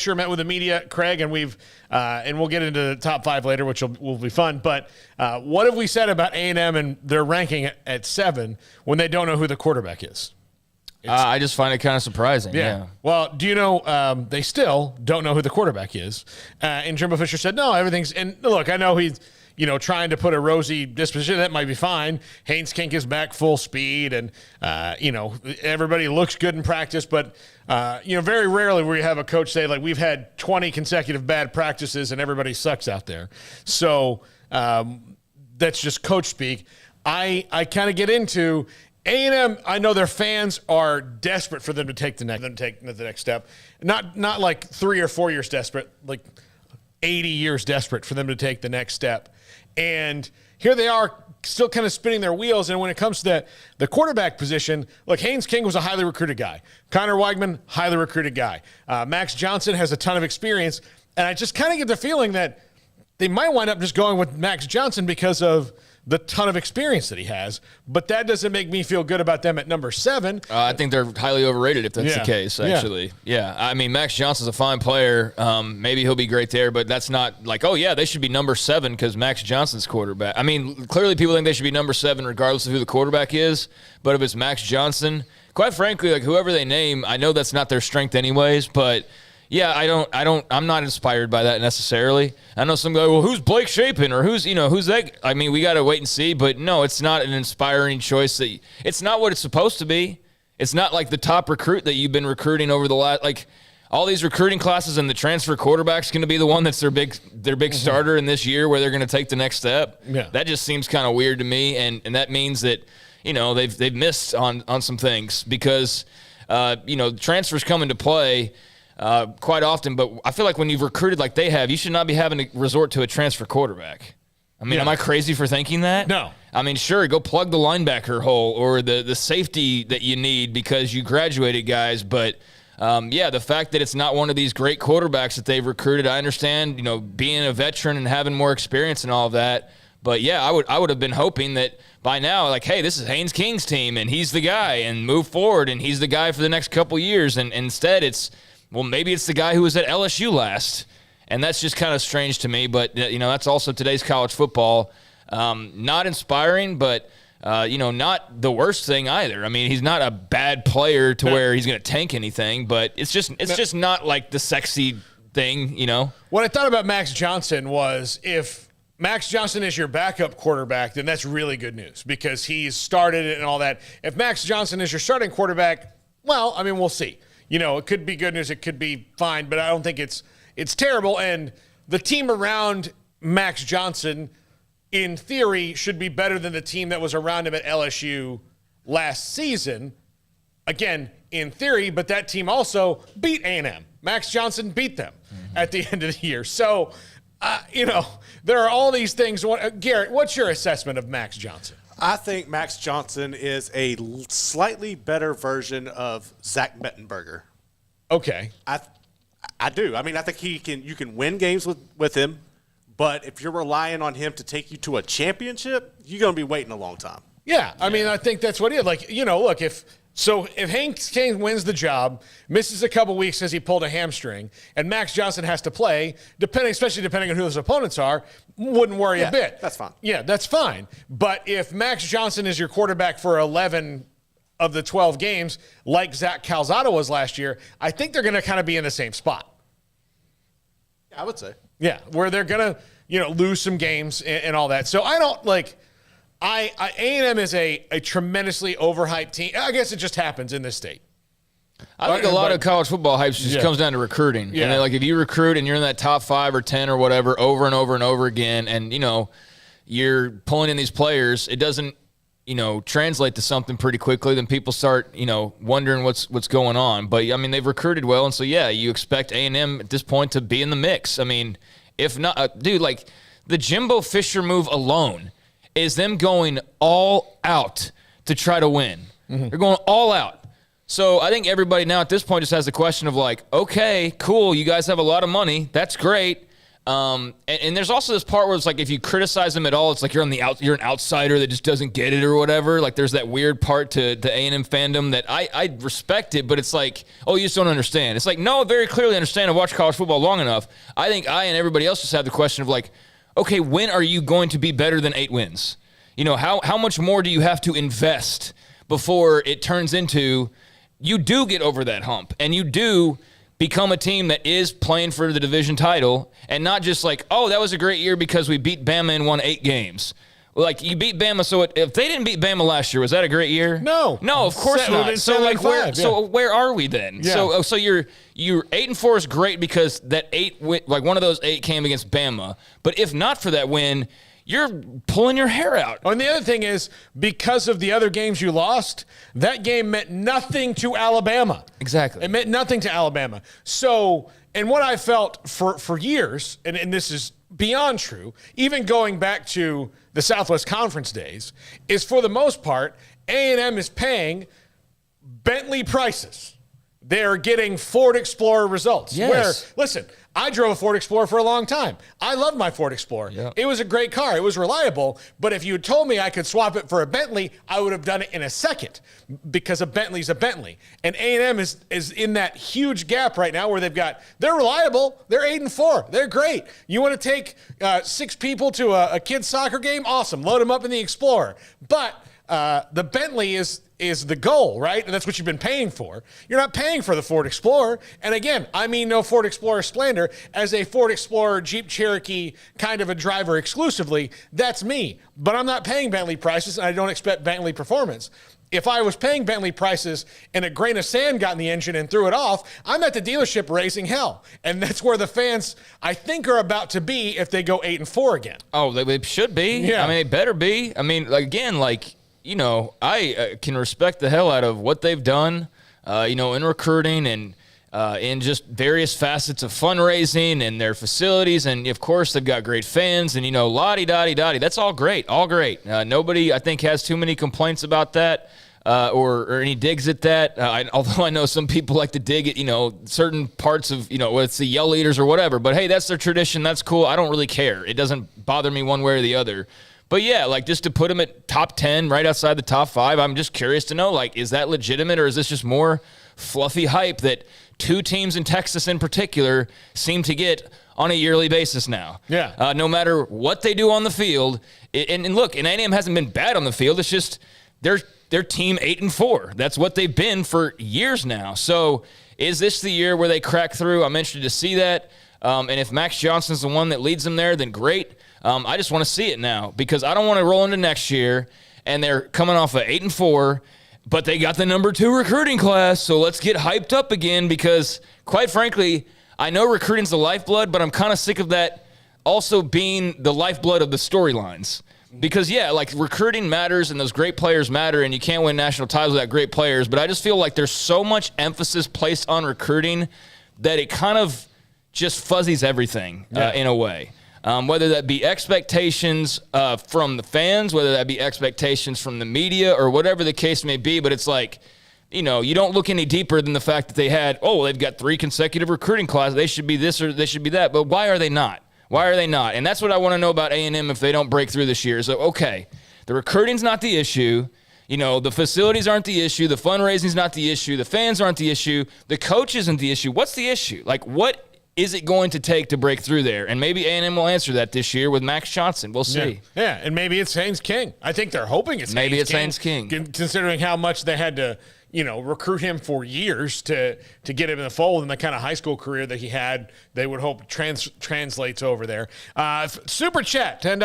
Sure, met with the media, Craig, and we'll get into the top 5 later, which will be fun. But what have we said about A&M and their ranking at 7 when they don't know who the quarterback is? I just find it kind of surprising. Yeah. Well, do you know they still don't know who the quarterback is? And Jimbo Fisher said, no, everything's – and look, I know he's – trying to put a rosy disposition. That might be fine. Haynes King is back full speed, and, everybody looks good in practice. But, very rarely where you have a coach say, like, we've had 20 consecutive bad practices and everybody sucks out there. So that's just coach speak. I kind of get into A&M. I know their fans are desperate for them to take the next step. Not like 3 or 4 years desperate, like 80 years desperate for them to take the next step. And here they are still kind of spinning their wheels. And when it comes to the quarterback position, look, Haynes King was a highly recruited guy. Connor Weigman, highly recruited guy. Max Johnson has a ton of experience. And I just kind of get the feeling that they might wind up just going with Max Johnson because of the ton of experience that he has. But that doesn't make me feel good about them at number 7. I think they're highly overrated if that's the case, actually. Yeah. I mean, Max Johnson's a fine player. Maybe he'll be great there, but that's not like, oh, yeah, they should be number 7 because Max Johnson's quarterback. I mean, clearly people think they should be number 7 regardless of who the quarterback is. But if it's Max Johnson, quite frankly, like whoever they name, I know that's not their strength anyways, but – yeah, I'm not inspired by that necessarily. I know some guy, well, who's Blake Shapen or who's that? I mean, we got to wait and see, but no, it's not an inspiring choice. It's not what it's supposed to be. It's not like the top recruit that you've been recruiting over the last, like all these recruiting classes and the transfer quarterback's going to be the one that's their big starter in this year where they're going to take the next step. Yeah. That just seems kind of weird to me. And that means that, they've missed on some things because, transfers come into play quite often, but I feel like when you've recruited like they have, you should not be having to resort to a transfer quarterback. I mean, am I crazy for thinking that? No. I mean, sure, go plug the linebacker hole or the safety that you need because you graduated guys, but the fact that it's not one of these great quarterbacks that they've recruited, I understand, being a veteran and having more experience and all of that, but yeah, I would have been hoping that by now, like, hey, this is Haynes King's team and he's the guy and move forward and he's the guy for the next couple years, and instead it's well, maybe it's the guy who was at LSU last, and that's just kind of strange to me. But, that's also today's college football. Not inspiring, but, not the worst thing either. I mean, he's not a bad player to where he's going to tank anything, but it's just not like the sexy thing, What I thought about Max Johnson was if Max Johnson is your backup quarterback, then that's really good news because he's started it and all that. If Max Johnson is your starting quarterback, well, I mean, we'll see. It could be good news. It could be fine, but I don't think it's terrible. And the team around Max Johnson, in theory, should be better than the team that was around him at LSU last season. Again, in theory, but that team also beat A&M. Max Johnson beat them at the end of the year. So, there are all these things. Garrett, what's your assessment of Max Johnson? I think Max Johnson is a slightly better version of Zach Mettenberger. Okay. I do. I mean, I think you can win games with him, but if you're relying on him to take you to a championship, you're going to be waiting a long time. Yeah. I mean, I think that's what he is. Like, look, if Haynes King wins the job, misses a couple weeks because he pulled a hamstring, and Max Johnson has to play, especially depending on who his opponents are, wouldn't worry a bit. That's fine. Yeah, that's fine. But if Max Johnson is your quarterback for 11 of the 12 games, like Zach Calzada was last year, I think they're going to kind of be in the same spot. I would say. Yeah, where they're going to, lose some games and all that. So I don't like – A&M is a tremendously overhyped team. I guess it just happens in this state. I think a lot of college football hype just comes down to recruiting. Yeah. And if you recruit and you're in that top 5 or 10 or whatever over and over and over again, and you're pulling in these players, it doesn't translate to something pretty quickly. Then people start wondering what's going on. But I mean, they've recruited well, and so you expect A&M at this point to be in the mix. I mean, if not, dude, like the Jimbo Fisher move alone is them going all out to try to win. Mm-hmm. They're going all out. So I think everybody now at this point just has the question of like, okay, cool, you guys have a lot of money. That's great. And there's also this part where it's like if you criticize them at all, it's like you're an outsider that just doesn't get it or whatever. Like there's that weird part to the A&M fandom that I respect it, but it's like, oh, you just don't understand. It's like, no, I very clearly understand. I've watched college football long enough. I think I and everybody else just have the question of like, okay, when are you going to be better than 8 wins? You know, how much more do you have to invest before it turns into you do get over that hump and you do become a team that is playing for the division title and not just like, oh, that was a great year because we beat Bama and won 8 games. Like, you beat Bama, so if they didn't beat Bama last year, was that a great year? No. No, of course not. So, like, where are we then? Yeah. So you're 8-4 is great because that 8, like one of those 8 came against Bama. But if not for that win, you're pulling your hair out. Oh, and the other thing is, because of the other games you lost, that game meant nothing to Alabama. Exactly. It meant nothing to Alabama. So, and what I felt for years, and this is beyond true, even going back to the Southwest Conference days, is for the most part, A&M is paying Bentley prices. They're getting Ford Explorer results. Yes. Where, listen, I drove a Ford Explorer for a long time. I loved my Ford Explorer. Yep. It was a great car. It was reliable. But if you had told me I could swap it for a Bentley, I would have done it in a second because a Bentley's a Bentley. And A&M is in that huge gap right now where they're reliable. They're 8-4. They're great. You want to take 6 people to a kid's soccer game? Awesome. Load them up in the Explorer. But the Bentley is the goal, right? And that's what you've been paying for. You're not paying for the Ford Explorer. And again, I mean no Ford Explorer slander. As a Ford Explorer, Jeep Cherokee kind of a driver exclusively, that's me. But I'm not paying Bentley prices, and I don't expect Bentley performance. If I was paying Bentley prices and a grain of sand got in the engine and threw it off, I'm at the dealership raising hell. And that's where the fans, I think, are about to be if they go 8-4 again. Oh, they should be. Yeah. I mean, they better be. I mean, again, like, you know, I can respect the hell out of what they've done, you know, in recruiting and in just various facets of fundraising and their facilities. And, of course, they've got great fans and, you know, la-di-da-di-da-di. That's all great, all great. Nobody, I think, has too many complaints about that or any digs at that. Although I know some people like to dig at, you know, certain parts of, you know, whether it's the yell leaders or whatever. But, hey, that's their tradition. That's cool. I don't really care. It doesn't bother me one way or the other. But, yeah, like just to put them at top 10, right outside the top 5, I'm just curious to know, like, is that legitimate or is this just more fluffy hype that 2 teams in Texas in particular seem to get on a yearly basis now? Yeah. No matter what they do on the field. And look, and A&M hasn't been bad on the field. It's just they're team 8-4. That's what they've been for years now. So is this the year where they crack through? I'm interested to see that. And if Max Johnson's the one that leads them there, then great. I just want to see it now because I don't want to roll into next year and they're coming off of 8-4, but they got the number 2 recruiting class. So let's get hyped up again because, quite frankly, I know recruiting's the lifeblood, but I'm kind of sick of that also being the lifeblood of the storylines. Because, yeah, like recruiting matters and those great players matter and you can't win national titles without great players, but I just feel like there's so much emphasis placed on recruiting that it kind of just fuzzies everything in a way. Whether that be expectations from the fans, whether that be expectations from the media or whatever the case may be. But it's like, you know, you don't look any deeper than the fact that they've got 3 consecutive recruiting classes. They should be this or they should be that. But why are they not? Why are they not? And that's what I want to know about A&M if they don't break through this year. So, okay, the recruiting's not the issue. You know, the facilities aren't the issue. The fundraising's not the issue. The fans aren't the issue. The coach isn't the issue. What's the issue? Like, what is it going to take to break through there? And maybe A&M will answer that this year with Max Johnson. We'll see. Yeah, and maybe it's Haynes King. I think they're hoping it's Haynes King. Considering how much they had to, you know, recruit him for years to get him in the fold and the kind of high school career that he had, they would hope translates over there. Super Chat, $10.